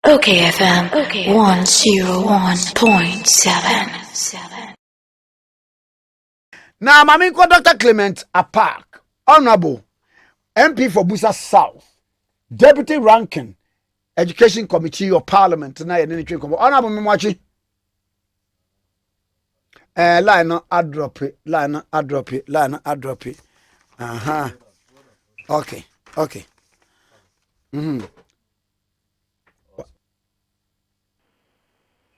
OKFM 101.7. Now, Mami ko Dr. Clement Apaak, Honorable MP for Busa South, Deputy Ranking Education Committee of Parliament. Na ye ni twin Honorable Memwachi. Line no drop it. Aha. Okay.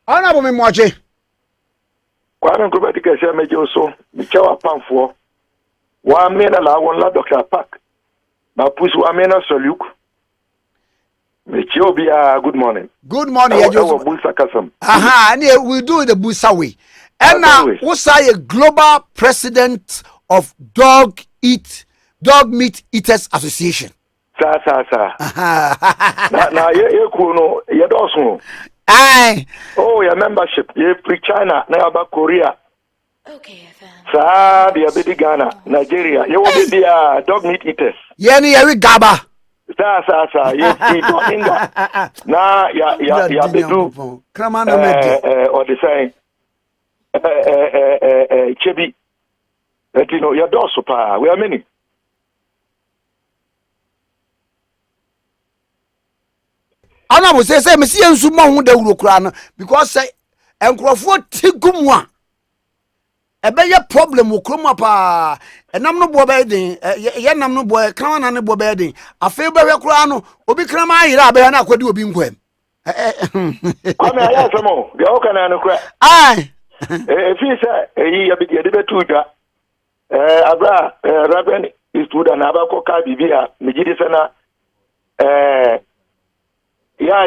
Honorable Memwachi. Kwame Gov't kese meje so bichawa pamfo wa mena la won la Dr. Apaak ba push wa mena soluk meche obi good morning Yeah, just busa kasam aha and we do the busa way and now we say a global president of dog meat eaters association sa na ye ku no ye doso aye your membership ye pre China na aba Korea OKFM. sa dia be Ghana Nigeria ye wo be dog meat eaters ye ni ye gaba sa ye doinga na ya be do krama na mede or the say chebi that you know your doors pa we are many ana bo say me see ensu mo hu da wuro kura no because say enkrofo tigumu a ebeye problem wo kroma pa enam no bo be din ye nam no bo krama na ne bo be din afi be hwe kura no obi krama ayira be na akwadi obi nkwam Kwame aya samo de o kana no kura ai fi say yi ya bi de betu dwa abra Reverend Eastwood na abako ka bibia megidi se na ya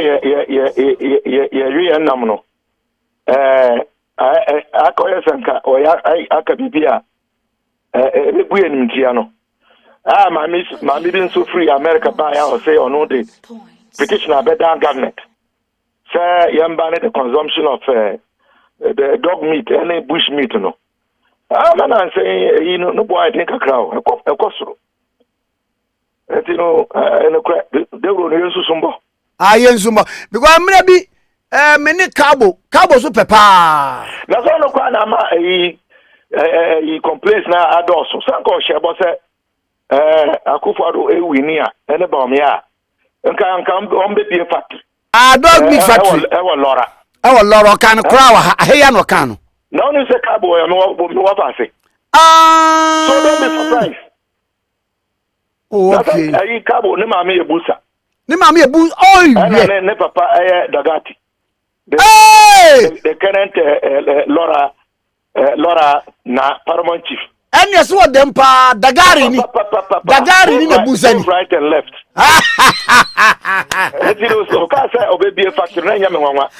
nam no akoye sanka o ya aka bibia ebu enimtia no ma mi bin so free America ba ya o say ono de petition abeda government say yamba the consumption of the dog meat and bush meat no man am saying you know no boy I think a crowd ekosoro you know they will use sumbo Zumba because me be many cabo so pepa na so no kwa na ma he complains na adoso sanko shebo se akufado ewini a ene ba me a nka on be be factory dog meat factory e wo lora kan krawa aheya no kan no only say cabo no pass so don't be surprised okay ayi cabo ne ma me ebusa ni mama ebu ne papa Dagati the current Laura na paramount chief and yes what them pa dagari ni na busani right and left you know so ka say obebi factory na nya me nwanwa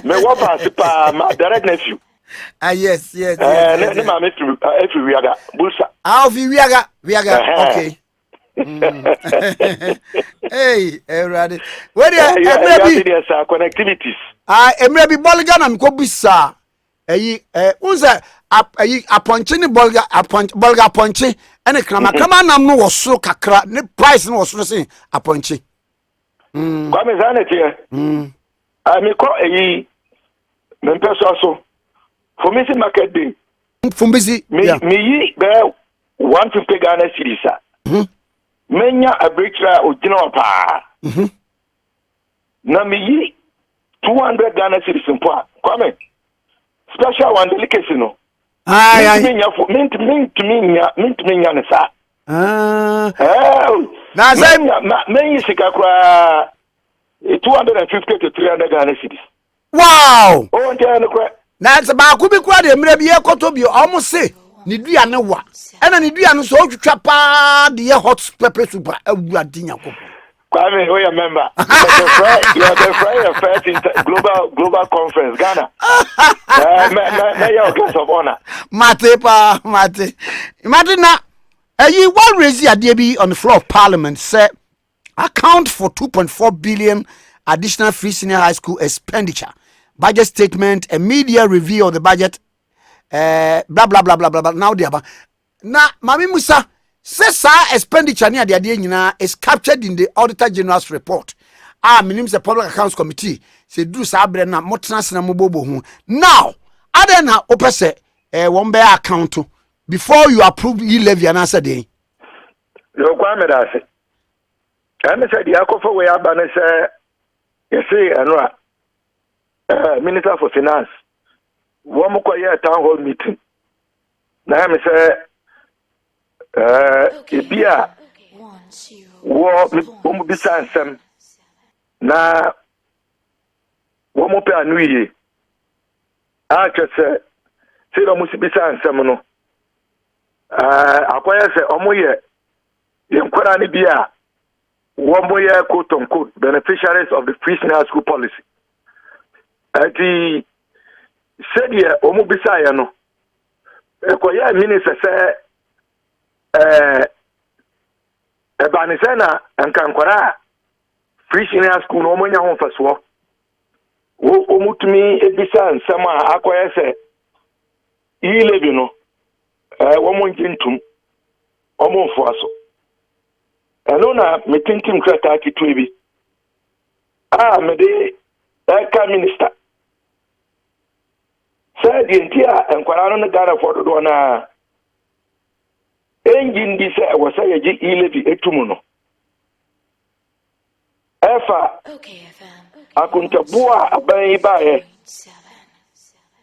me wo pass pa my direct nephew yes ne mama if we aga busa fi we aga okay hey everybody where there connectivities emre bi bolga na mko bisa unza aponche ni bolga aponche ene kama nam no woso kakra ne price no woso se aponche kwa me zane tie me ko me peso so for me see market day me yi be 150 Ghana cedis menya abrekra ogina pa na me yi 200 Ghana cedis mpo kwame special one delicacy no mint menya ne sa na say men sika kra 250 to 300 Ghana cedis wow o ntia kwa na se ba ku bi kra de mre bi ekoto bi omo se ni dua ne wa ena ni dua no so otwetwa pa de hot pepper soup awurade nyakop Kwame, we remember. You are the first global conference, Ghana. Guest of honor. Mate na you one raise the idea on the floor of Parliament say account for 2.4 billion additional free senior high school expenditure, budget statement, a media review of the budget, blah blah blah blah blah. Now the na Mami Musa says expenditure near the idea is captured in the Auditor General's report. minim se public accounts committee se duru sa abre na motena sena mobobo hu now other na opese won be account before you approve e-levy and answer dey yo kwa me da se and say the akofa we aba ne say you see enra minister for finance wo mo koye town hall meeting na me say ebia wo mo bisa nsem na wo mo pe anu ye a chese se do mo si bisa nsem no akoye se omo ye yenkwara ni bia wo mo ye quote unquote beneficiaries of the free senior school policy ati said ye omo bisa ye no ekoye minister se ebanisena ankankwara free senior school no omo nya ho faso wo omutumi ebisa nsem a akoye se e-levy no wo mo ntintum omo mfo aso eno na metintim krata kitu bi mede eka minister said yentia enkwara no gara for do na engine di se wo say ye e-levy etumu no efa akuntabua aban bae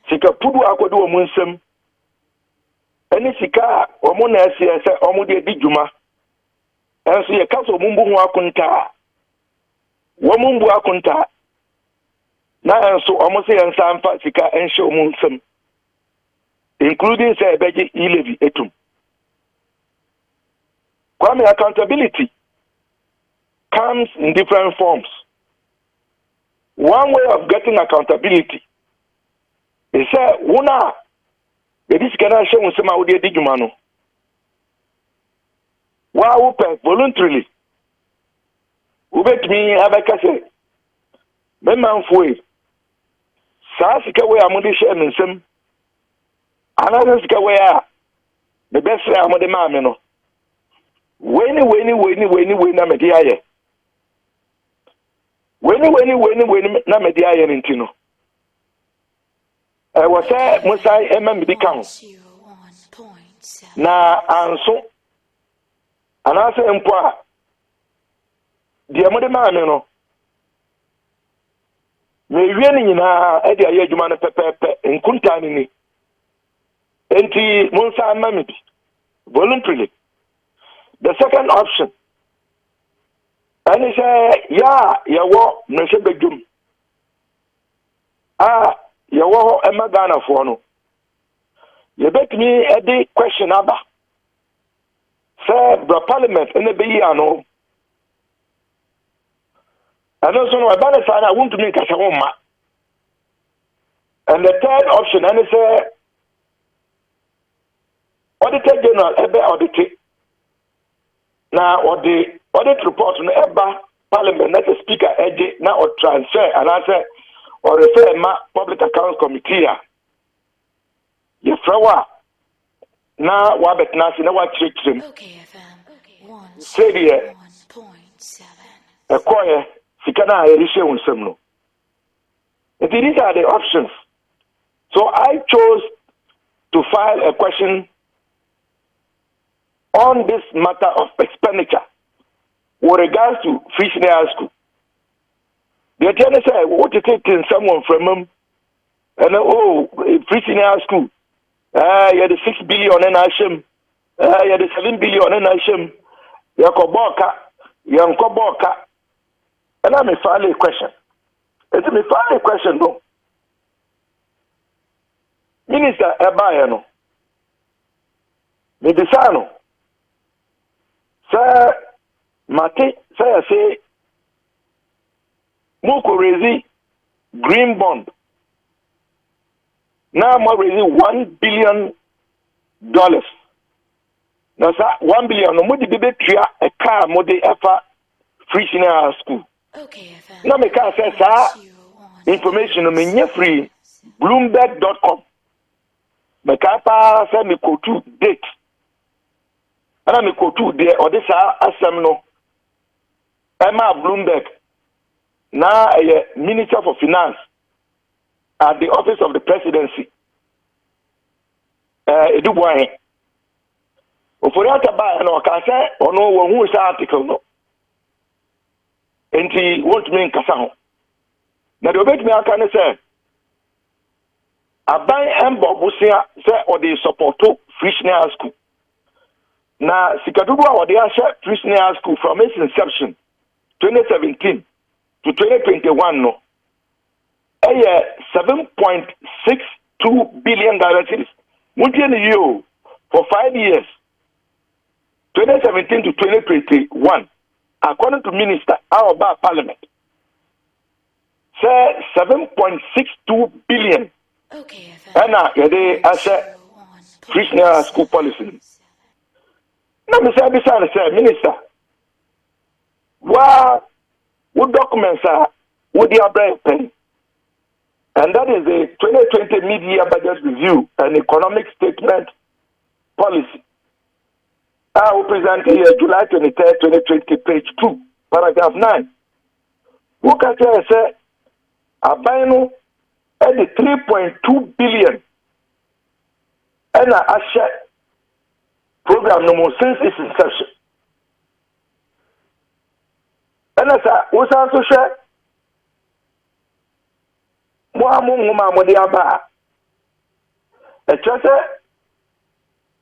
sika pudu akodo wo munsem eni sika omo na asie se omo de di djuma enso ye kaso mumbu ho akunta wo mumbu akunta na enso omo se yensa mfa sika enhye omo nsem including say beji e-levy etum kwame accountability comes in different forms. One way of getting accountability is that una this can show some out there digumano. Wa open voluntarily. Ubet me abakase. Memman foi. Sa sika we amode share nsem. Another sika we the best way amode ma me no. Weni na media ye. Weni na media ye ntino. Was say Musai MMD count. Na anso. Anase empoa. Di amode ma me no. Me wie ni nyina e de aye adwuma no pepepe nkunta ni. Enti Musa mamidi voluntarily. The second option, and he say, yawo nse bedum. Yawo emagana for no. You bet me a day question aba. Say the parliament in the be ano. And also no abana sana I want to make a ma. And the third option, and he say, Auditor General ebe audit. Now, or the audit report on EBA Parliament, that's a speaker, now or transfer, and I say, or refer ma Public Accounts Committee. You throw now, Wabet Nasi, now what trick him. Say the acquire, Sikana, Erisha, Semno. These are the options. So I chose to file a question on this matter of expenditure with regards to free senior school. The attorney said, what you taking someone from them? And free senior school. You had the 6 billion in Asham. You had the 7 billion in Asham. You have Koboka. And I'm a final question. It's a final question, though. Minister Ebayano. Medisano. Sir, Mate, say, Moko raise green bond. Now more raise $1 billion. Now, sir, $1 billion. No more the baby tria a car more the ever free senior school. Now me can say, sir, information on me free Bloomberg.com. Me can pass me go to date. And I go to there or this assembly no. Emma Bloomberg. na Minister for Finance at the office of the presidency. Eduboy. Oforiata ba na ka say ono wo hu sa article no. Enti won't mean kasa ho. Na de obetumi aka ne say aban embo busia say o dey support Free School. Na sikadubu a ode ahye Free School from its inception 2017 to 2021 no. 7.62 billion dollars. Multi-year for 5 years, 2017 to 2021, according to Minister our Parliament, say 7.62 billion. Okay, And they say Free School policy. Now, Mr. Minister, what documents are would you have pen? And that is the 2020 mid-year budget review and economic statement policy. I will present here July 23rd, 2020, page 2, paragraph 9. Look at here, say, Abino at the 3.2 billion and a share program no more since its inception. And as I was also share.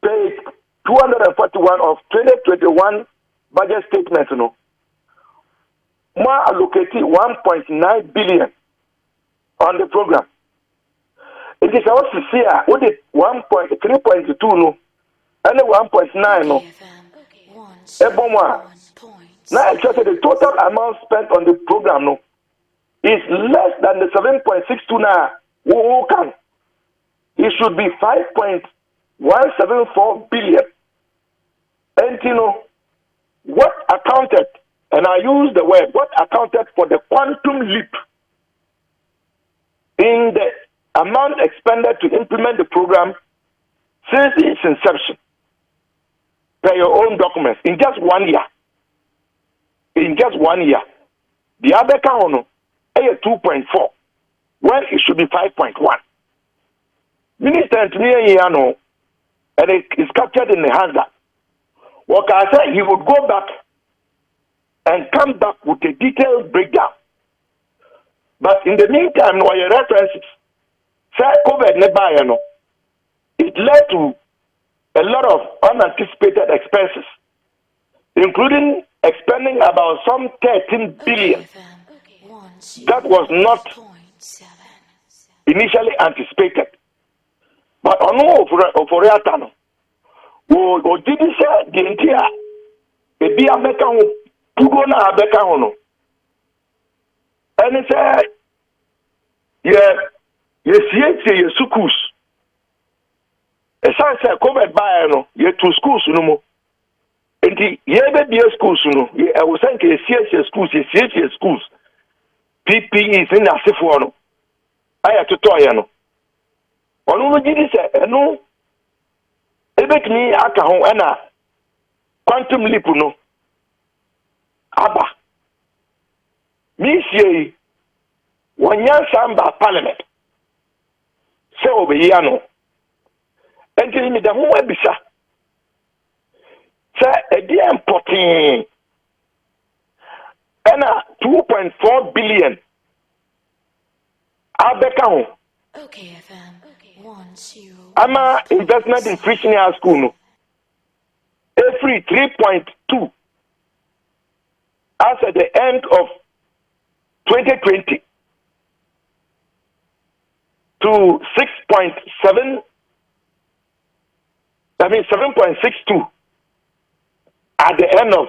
Page 241 of 2021 budget statement no. More allocated 1.9 billion on the program. It is also here with it 1.3.2 no and 1.9 no. Now actually the total amount spent on the program no is less than the 7.62 now. Who can? It should be 5.174 billion. And you know, what accounted, and I use the word, what accounted for the quantum leap in the amount expended to implement the program since its inception, per your own documents, in just 1 year. In just 1 year. The other count, 2.4, when it should be 5.1. Minister to me, and it is captured in the hands. What I said, he would go back and come back with a detailed breakdown. But in the meantime, no references. Say COVID never, it led to a lot of unanticipated expenses, including expending about some 13 billion. That was not initially anticipated. But on for Reatano, who didn't say the entire a beer mecha Pugona Becahono. And it said, yes, schools. As I said, COVID by no, 2 schools no more. And the year schools no, I was saying CHS schools. PPE is in a sifuano. I have to toy no. On who did say, no, ebet me akaho ena quantum leap no. Abba. Missy, 1 year samba parliament. Say over here no. And tell me the whole bisa. Say a dear important. Ena 2.4 billion. Abeka Okay, FM. 10. Ama investment in Free School no. Every 3.2 as at the end of 2020 to 6.7. I mean 7.62 at the end of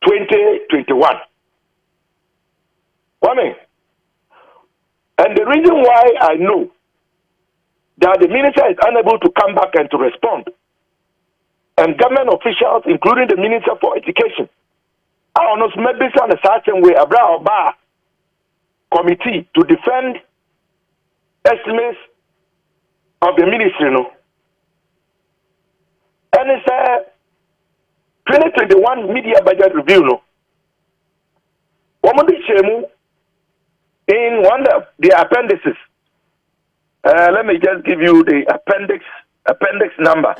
2021. And the reason why I know that the minister is unable to come back and to respond, and government officials, including the Minister for Education, I almost maybe on a certain way, a bar committee to defend estimates of the ministry, no. And it's a 2021 media budget review, no. Omodi Shemu in one of the appendices. Let me just give you the appendix number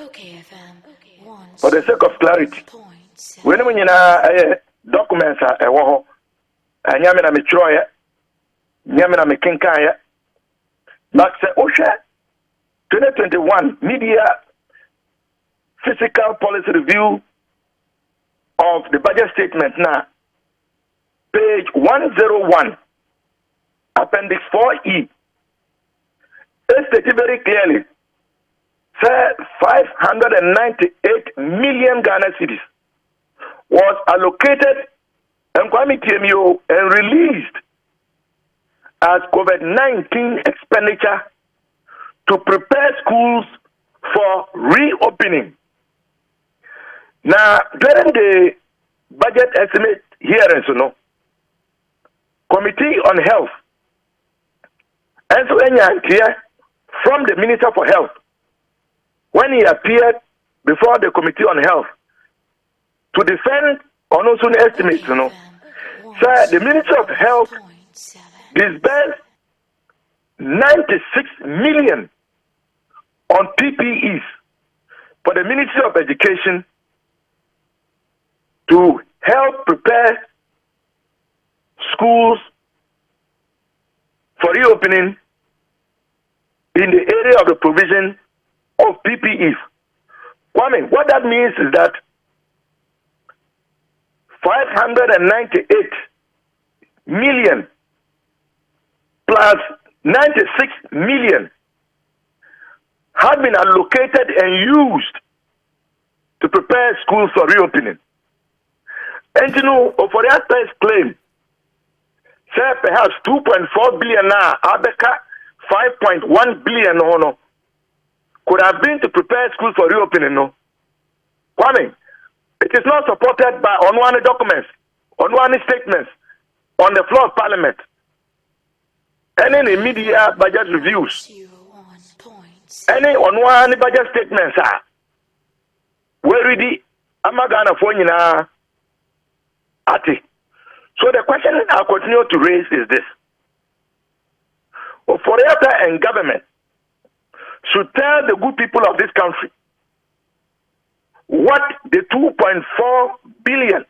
for the sake of clarity. When you know documents are a woho, and Yamina Mitroya, Yamina Mikinkaya, but Osha 2021 Media Fiscal Policy Review of the budget statement now, page 101, appendix 4E. It stated very clearly, said 598 million Ghana cedis was allocated and released as COVID-19 expenditure to prepare schools for reopening. Now, during the budget estimate hearings, Committee on Health, and so clear from the Minister for Health, when he appeared before the Committee on Health to defend on also estimates, said the Minister of Health disbursed 96 million on PPEs for the Ministry of Education to help prepare schools for reopening in the area of the provision of PPEs. Kwame, what that means is that 598 million plus 96 million have been allocated and used to prepare schools for reopening. And for that first claim, say perhaps 2.4 billion now, Abeka 5.1 billion could have been to prepare schools for reopening. No, Kwame, it is not supported by unwanted documents, unwanted statements on the floor of Parliament. Any media budget reviews, any unwanted budget statements are where the Amagana Fonina Ati. So the question I continue to raise is this. Operator and government should tell the good people of this country what the 2.4 billion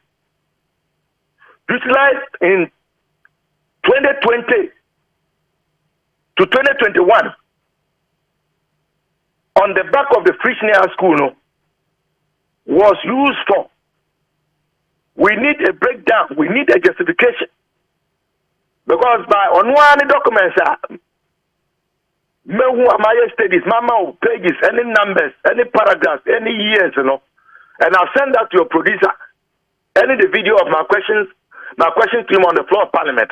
utilized in 2020 to 2021 on the back of the Frishnia school was used for. We need a breakdown. We need a justification. Because by unwanted documents, my studies, mama pages, any numbers, any paragraphs, any years, and I'll send that to your producer. Any the video of my questions to him on the floor of Parliament,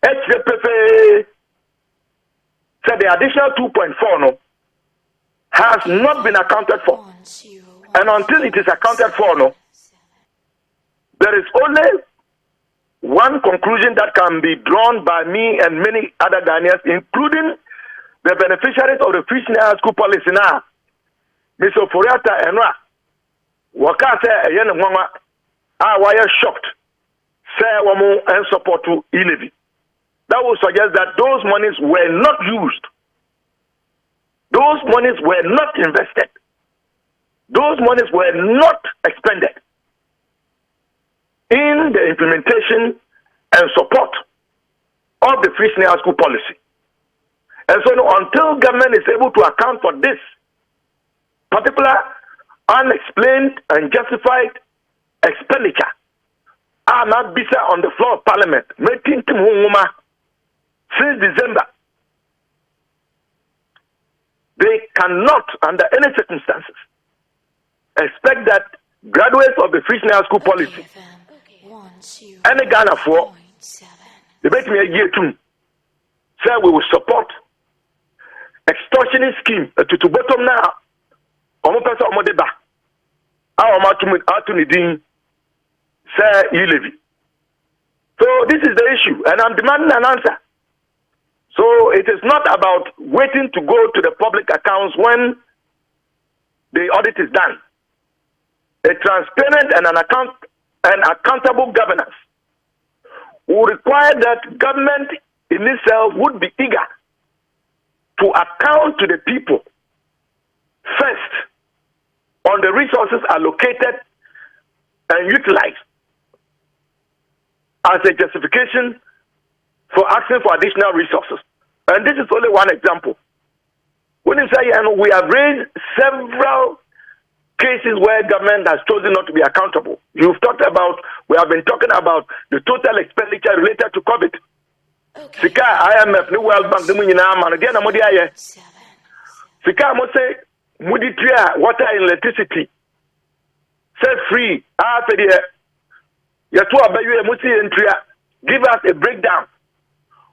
HPP said the additional 2.4 has not been accounted for. And until it is accounted for, there is only one conclusion that can be drawn by me and many other Ghanaians, including the beneficiaries of the free senior school policy now. Mr. Foriata and Ra, Waka say, why are shocked? Say, Wamu and support to e-levy. That would suggest that those monies were not used. Those monies were not invested. Those monies were not expended in the implementation and support of the free senior school policy. And so until government is able to account for this particular unexplained and justified expenditure, I'm not busy on the floor of Parliament, making since December. They cannot, under any circumstances, expect that graduates of the free senior school policy, any Ghana for, they make me a year too, say we will support extortionist scheme to bottom now. Say e-levy. So this is the issue, and I'm demanding an answer. So it is not about waiting to go to the public accounts when the audit is done. A transparent and accountable governance will require that government in itself would be eager to account to the people first on the resources allocated and utilized as a justification for asking for additional resources. And this is only one example. When you say, we have raised several cases where government has chosen not to be accountable. We have been talking about the total expenditure related to Gov't. Sika IMF, New World Bank, the Munina, again, Amodia. Sika Mose, Muditria, water and electricity. Say free, after the Yatua Bayu Musi entria. Give us a breakdown.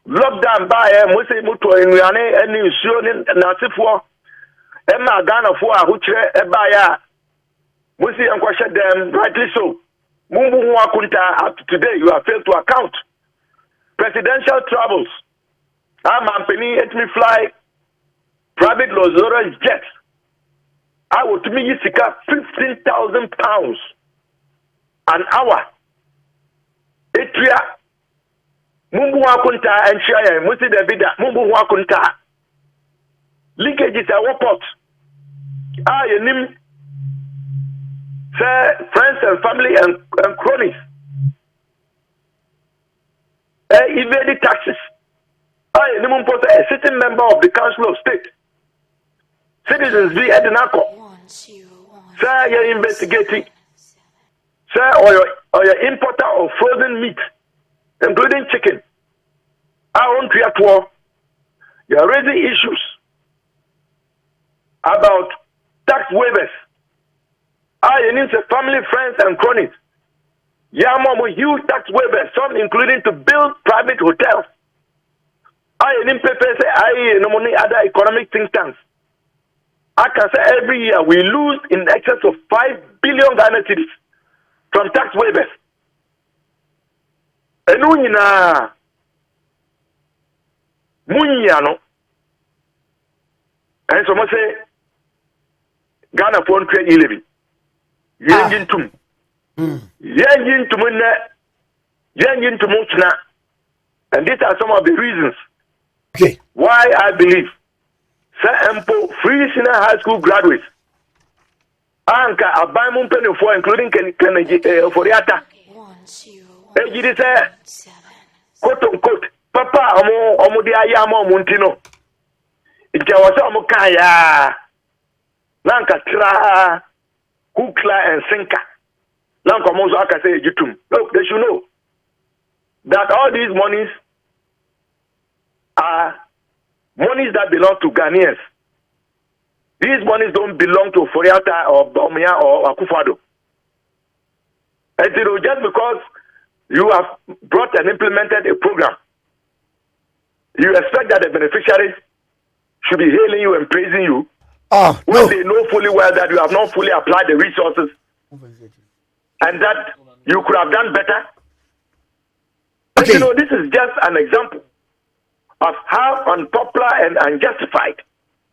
Lockdown by Musi Mutu and Riane and Nusion and Nasifo. Emma Ghana for Hutre Ebaya. Musi and question them, rightly so. Mumbu Wakunta, up to today, you have failed to account. Presidential travels. I'm Penny, let me fly private Lozora jets. I would to me Sika 15,000 pounds an hour. Etria Mumbu Wakunta and Shire, Musi Davida, Mumbu Wakunta. Linkages are what? Your name, sir, friends and family and cronies. Evaded taxes. Your name, a sitting member of the Council of State. Citizens be at the NACO. Sir, you're investigating. Sir, or your importer of frozen meat, including chicken. You are raising issues about tax waivers. You need family, friends, and cronies. Yamamo huge tax waivers, some including to build private hotels. You need no money other economic think tanks. I can say every year we lose in excess of 5 billion Ghana cedis from tax waivers. Enunina Munyano. And someone say Ghana phone trade 11. Yengin tum. Yengin tumuna. Yengin tumuchna. And these are some of the reasons why I believe free senior high school graduates Anka Abaimun Penny for including Kennedy Foriata. Ejidi say quote unquote Papa Omudia Yamo Muntino. It was Omukaya Lanka Tra Kukla and Sinka. Lanka Mozo Aka say Jutum. Look, they should know that all these monies are monies that belong to Ghanaians. These monies don't belong to Foriata or Bomia or Akufado. And just because you have brought and implemented a program, you expect that the beneficiaries should be hailing you and praising you when they know fully well that you have not fully applied the resources and that you could have done better. Okay. This is just an example of how unpopular and unjustified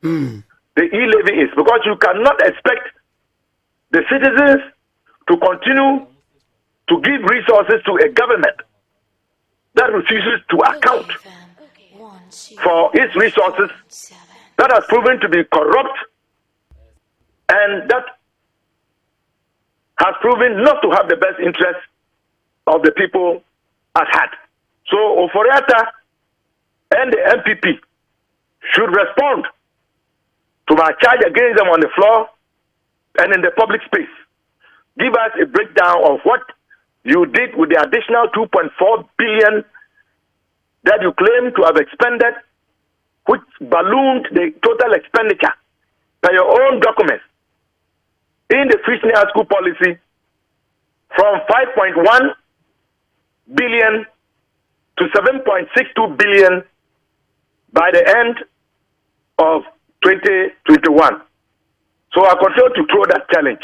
the e-levy is, because you cannot expect the citizens to continue to give resources to a government that refuses to account for its resources, that has proven to be corrupt and that has proven not to have the best interest of the people at heart. So Oforiata and the MPP should respond to my charge against them on the floor and in the public space. Give us a breakdown of what you did with the additional 2.4 billion that you claim to have expended, which ballooned the total expenditure by your own documents in the free senior school policy from 5.1 billion to 7.62 billion by the end of 2021. So I continue to throw that challenge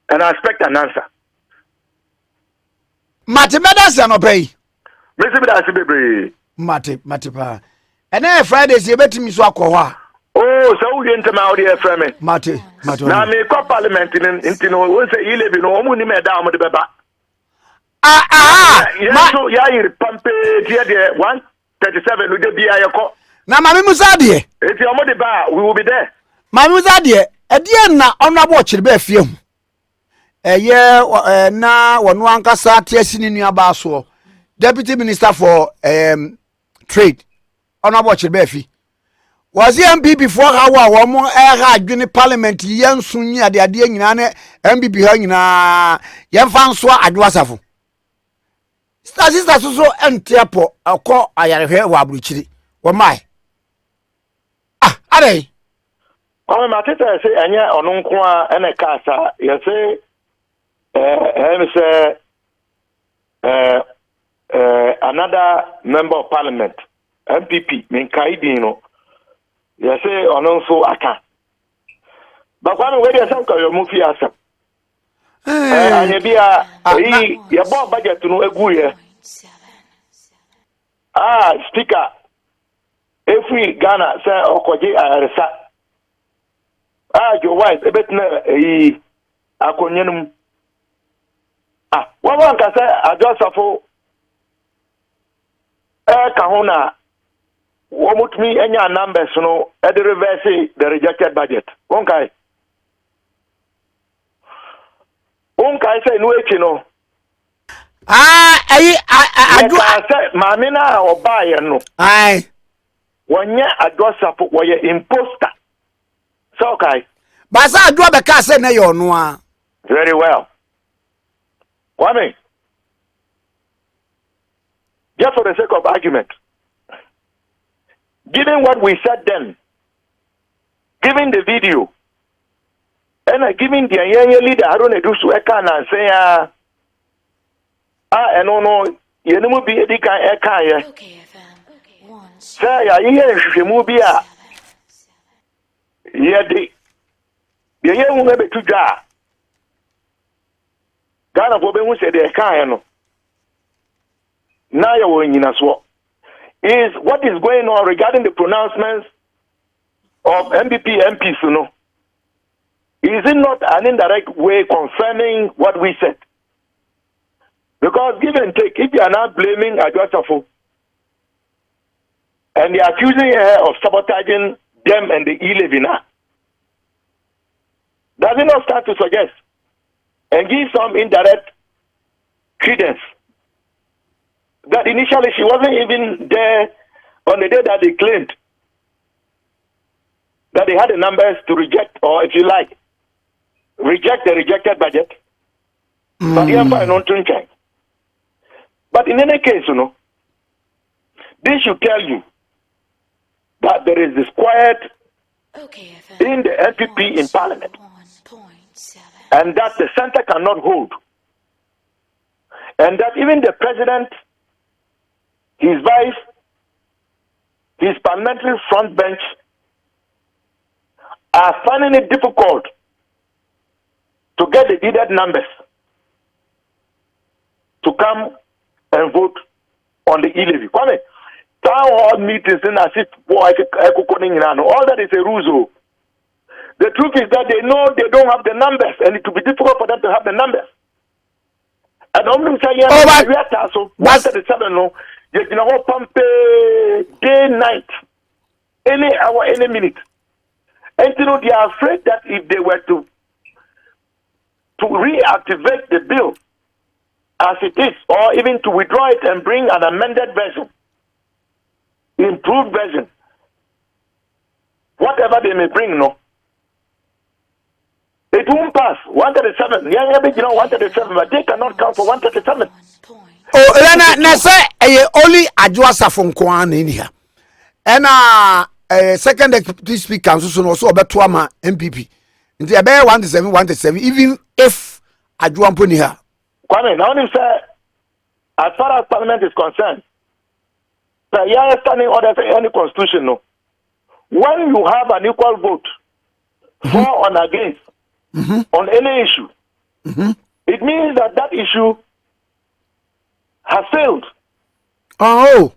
and I expect an answer. Mathematics are no pay. Mate pa. And then Fridays you bet me so akwa. Oh, so we enter my audio from me. Mate. Na me ko parliament in no we say 11 no omu ni me da omu de beba. so ya yiri pampe tie de 137 no de bia yeko. Na mami musa de. Eti omo de ba we will be there. Mami musa de e na honorable chiri ba fie hu. Na wonu ankasa tiasi ni nuaba so. Deputy Minister for Trade. Honorable chiri ba fie. Was the MPP for how one adwene parliament yen sunyi ade nyina ne MPP ha nyina yen fan so adwasafo. Sister so entepo akọ ayarehwe wa abruchiri. Wo mai. Are. Oh, my sister say anya onu nko a ene kasa ye say another member of parliament MPP min kaidi no. You say on so aka. But when we dey say you move here asem. Anya bia your board budget no egu here. Speaker every Ghana say okoje aresa. Your wife ebetina akonyenum. One can say adjustafo ka ho na what me any numbers no at the reverse the rejected budget. Okay say no no. I say mamina or buy no. Aye. When ya address up where you imposter. So okay. But I do be ka say na yo no. Very well. Kwame. Just for the sake of argument. Given what we said then, given the video, and giving the young leader, I don't do so. I can say, no, you know, be a dick. I can't. Say, you move here. Yeah, the young woman to jar. Ghana for being said, I can't. Now you're in as well. Is what is going on regarding the pronouncements of MPP MPs, you know? Is it not an indirect way confirming what we said? Because give and take, if you are not blaming Adjustafo and they are accusing her of sabotaging them and the e-levy now, does it not start to suggest and give some indirect credence that initially she wasn't even there on the day that they claimed that they had the numbers to reject, or if you like, reject the rejected budget? But in any case, you know, this should tell you that there is disquiet in the NPP in Parliament, and that the center cannot hold, and that even the president, his vice, his parliamentary front bench are finding it difficult to get the needed numbers to come and vote on the e-levy. Town hall meetings in as if all that is a ruse. The truth is that they know they don't have the numbers, and it will be difficult for them to have the numbers. And I'm saying, you know, pump day, night, any hour, any minute. And you know, they are afraid that if they were to reactivate the bill as it is, or even to withdraw it and bring an amended version, improved version, whatever they may bring, no, it won't pass. 137, yeah, you know, 137, but they cannot count for 137. Oh, na say only Adjustafo nkoan in here. And second deputy speaker so no so obeto ama MPP. Nti ebe 137 even if Adjuampo ni here. Kwame, now him say as far as parliament is concerned, the yeah standing order for any constitution no. When you have an equal vote for and against on any issue, it means that issue has failed. Oh.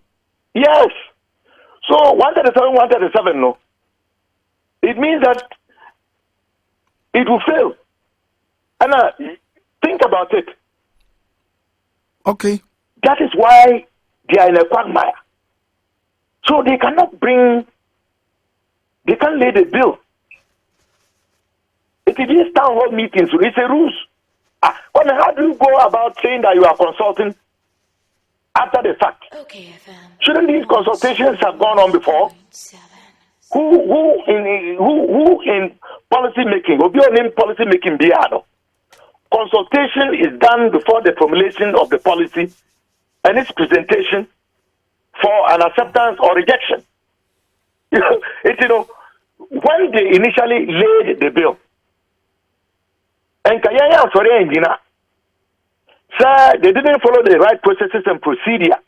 Yes. So 137, no. It means that it will fail. And think about it. Okay. That is why they are in a quagmire. So they can't lay the bill. It is these town hall meetings, so it's a rules. How do you go about saying that you are consulting after the fact? Shouldn't these consultations have gone on before? Who in policy making, or in policy making, consultation is done before the formulation of the policy and its presentation for an acceptance or rejection. When they initially laid the bill, and Kayaya Sore Engina, sir, they didn't follow the right processes and procedure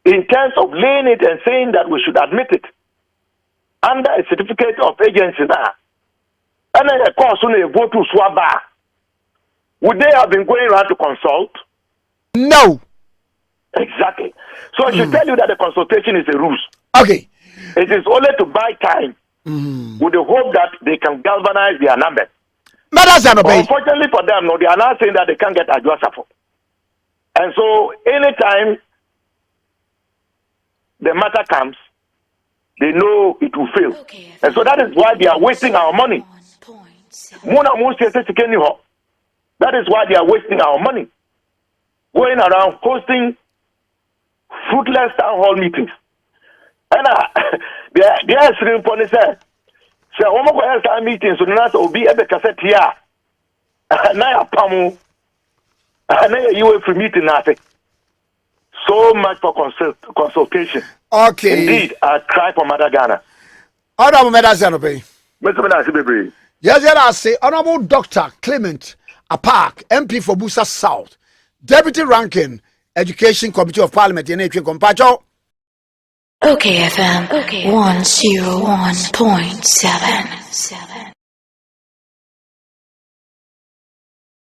in terms of laying it and saying that we should admit it under a certificate of agency now. And then, of course, when they vote to Swaba, would they have been going around to consult? No. Exactly. So I should tell you that the consultation is a ruse. Okay. It is only to buy time with the hope that they can galvanize their numbers. Unfortunately for them, no, they are now saying that they can't get Adjustable. And so anytime the matter comes, they know it will fail. And so that is why they are wasting our money. That is why they are wasting our money. Going around hosting fruitless town hall meetings. And they are saying, say, Homo has meetings, so not will be a cassette here. Now, Pamu, you will be meeting nothing. So much for consultation. Okay. Indeed, I cry for Mother Ghana. Honorable Medazanope. Mr. Yes, I say, Honorable Dr. Clement Apaak, MP for Busa South, Deputy Ranking, Education Committee of Parliament in H. Compacho. OKFM 101.7.